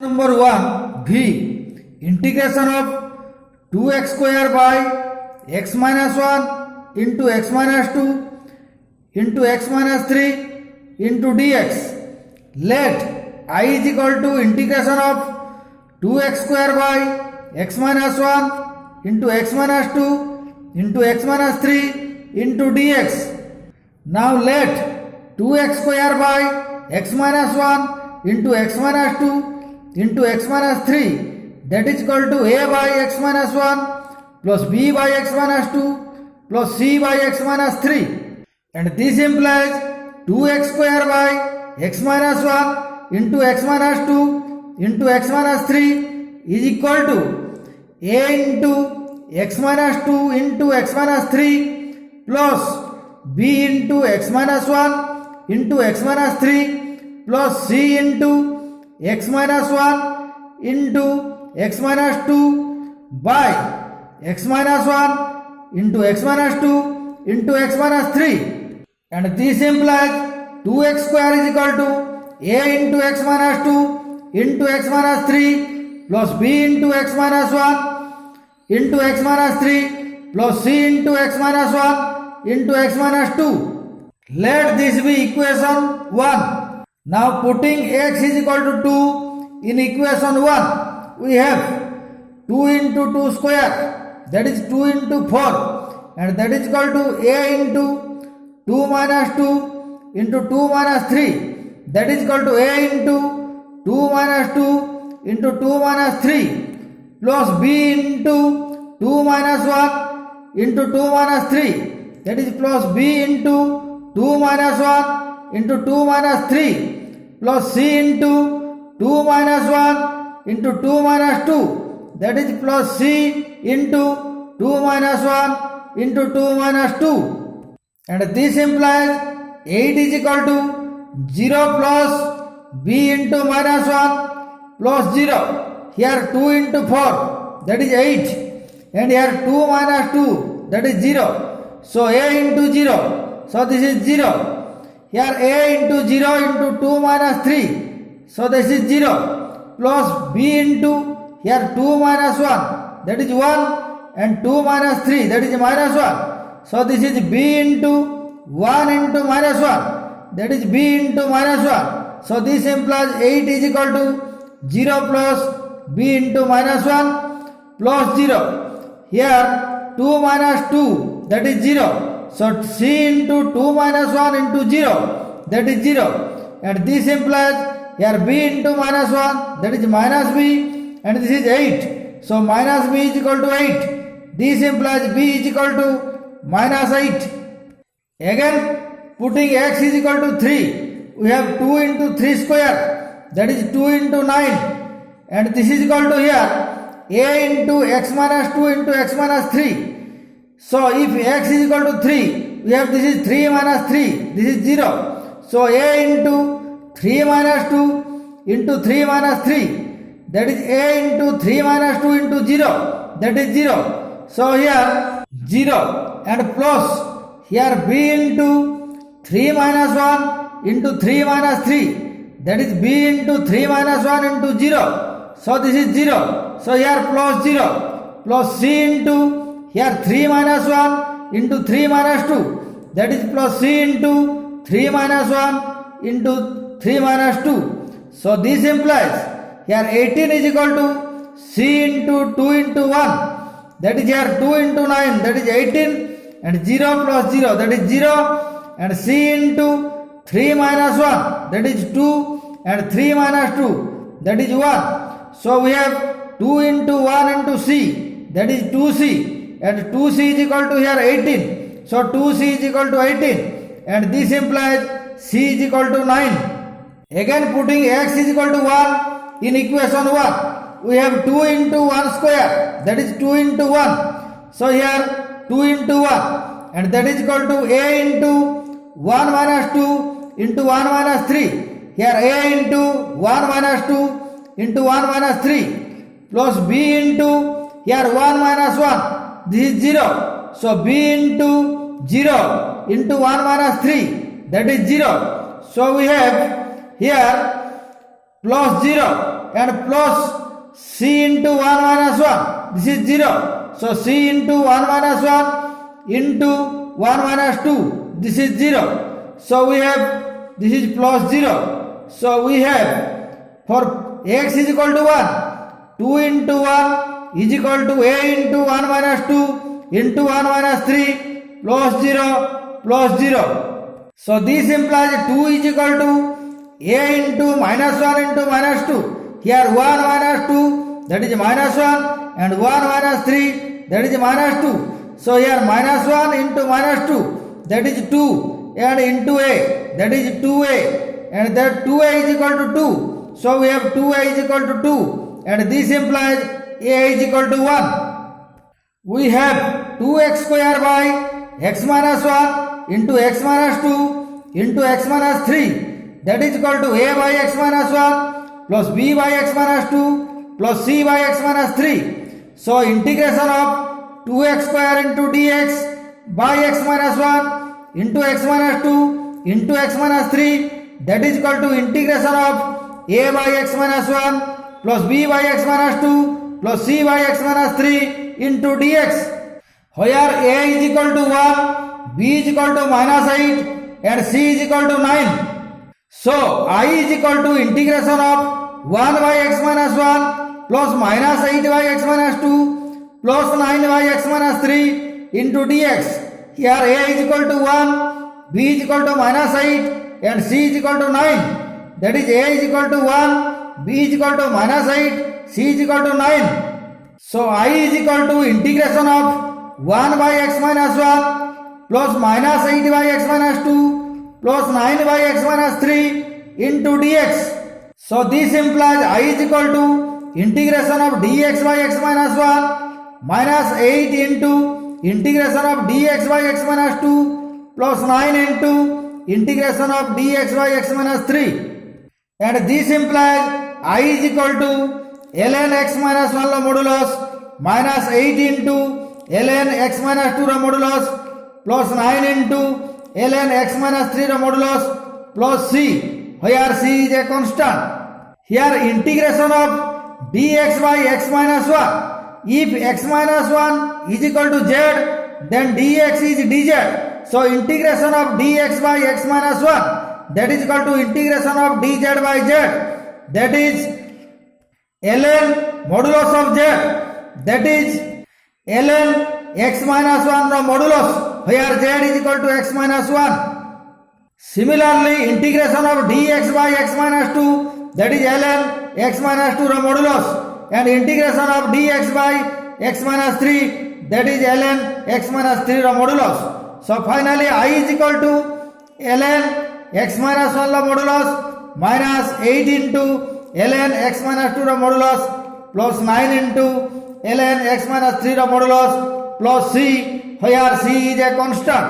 Number 1 V integration of 2x square by x minus 1 into x minus 2 into x minus 3 into dx. Let I is equal to integration of 2x square by x minus 1 into x minus 2 into x minus 3 into dx. Now let 2x square by x minus 1 into x minus 2 into x minus 3 that is equal to a by x minus 1 plus b by x minus 2 plus c by x minus 3, and this implies 2x square by x minus 1 into x minus 2 into x minus 3 is equal to a into x minus 2 into x minus 3 plus b into x minus 1 into x minus 3 plus c into x minus 1 into x minus 2 by x minus 1 into x minus 2 into x minus 3, and this implies 2x square is equal to a into x minus 2 into x minus 3 plus b into x minus 1 into x minus 3 plus c into x minus 1 into x minus 2. Let this be equation 1. Now putting x is equal to 2 in equation 1, we have 2 into 2 square, that is 2 into 4, and that is equal to a into 2 minus 2 into 2 minus 3, that is equal to a into 2 minus 2 into 2 minus 3 plus b into 2 minus 1 into 2 minus 3, that is plus b into 2 minus 1 into 2 minus 3 plus c into 2 minus 1 into 2 minus 2, that is plus c into 2 minus 1 into 2 minus 2, and this implies 8 is equal to 0 plus b into minus 1 plus 0. Here 2 into 4, that is 8, and here 2 minus 2, that is 0. So a into 0, so this is 0. Here a into 0 into 2 minus 3, so this is 0, plus b into here 2 minus 1, that is 1, and 2 minus 3, that is minus 1. So this is b into 1 into minus 1, that is b into minus 1. So this implies 8 is equal to 0 plus b into minus 1 plus 0. Here 2 minus 2, that is 0. So c into 2 minus 1 into 0, that is 0, and this implies here b into minus 1, that is minus b, and this is 8. So minus b is equal to 8. This implies b is equal to minus 8. Again putting x is equal to 3, we have 2 into 3 square, that is 2 into 9, and this is equal to here a into x minus 2 into x minus 3. So if x is equal to 3, we have this is 3 minus 3, this is 0. So a into 3 minus 2 into 3 minus 3, that is a into 3 minus 2 into 0, that is 0. So here 0, and plus here b into 3 minus 1 into 3 minus 3, that is b into 3 minus 1 into 0. So this is 0. So here plus 0 plus c into here 3 minus 1 into 3 minus 2, that is plus c into 3 minus 1 into 3 minus 2. So this implies here 18 is equal to c into 2 into 1, that is here 2 into 9, that is 18, and 0 plus 0, that is 0, and c into 3 minus 1, that is 2, and 3 minus 2, that is 1. So we have 2 into 1 into c, that is 2c. And 2c is equal to here 18. So 2c is equal to 18, and this implies c is equal to 9. Again putting x is equal to 1 in equation 1, we have 2 into 1 square, that is 2 into 1. So here 2 into 1, and that is equal to a into 1 minus 2 into 1 minus 3. Here a into 1 minus 2 into 1 minus 3 plus b into here 1 minus 1. This is 0. So b into 0 into 1 minus 3, that is 0. So we have here plus 0 and plus c into 1 minus 1. This is 0. So c into 1 minus 1 into 1 minus 2. This is 0. So we have this is plus 0. So we have for x is equal to 1, 2 into 1 is equal to a into 1 minus 2 into 1 minus 3 plus 0 plus 0. So this implies 2 is equal to a into minus 1 into minus 2. Here 1 minus 2 that is minus 1 and 1 minus 3 that is minus 2. So here minus 1 into minus 2 that is 2 and into a that is 2a and that 2a is equal to 2. So we have 2a is equal to 2 and this implies a is equal to 1. We have 2x square by x minus 1 into x minus 2 into x minus 3 that is equal to a by x minus 1 plus b by x minus 2 plus c by x minus 3. So integration of 2x square into dx by x minus 1 into x minus 2 into x minus 3 that is equal to integration of a by x minus 1 plus b by x minus 2 plus c by x minus 3 into dx. Where a is equal to 1, b is equal to minus 8 and c is equal to 9. So I is equal to integration of 1 by x minus 1 plus minus 8 by x minus 2 plus 9 by x minus 3 into dx. Here a is equal to 1, b is equal to minus 8 and c is equal to 9. That is a is equal to 1, b is equal to minus 8, c is equal to 9. So I is equal to integration of 1 by x minus 1 plus minus 8 by x minus 2 plus 9 by x minus 3 into dx. So this implies I is equal to integration of dx by x minus 1 minus 8 into integration of dx by x minus 2 plus 9 into integration of dx by x minus 3. And this implies I is equal to ln x minus 1 ల modulus minus 8 into ln x minus 2 ల modulus plus 9 into ln x minus 3 ల modulus plus c, where c is a constant. Here integration of dx by x minus 1. If x minus 1 is equal to z, then dx is dz. So integration of dx by x minus 1 that is equal to integration of dz by z, that is ln modulus of z, that is ln x minus 1 the modulus, where z is equal to x minus 1. Similarly, integration of dx by x minus 2 that is ln x minus 2 the modulus, and integration of dx by x minus 3 that is ln x minus 3 the modulus. So finally I is equal to ln x minus 1 the modulus minus 8 into ln x minus 2 the modulus plus 9 into ln x minus 3 the modulus plus c, where c is a constant.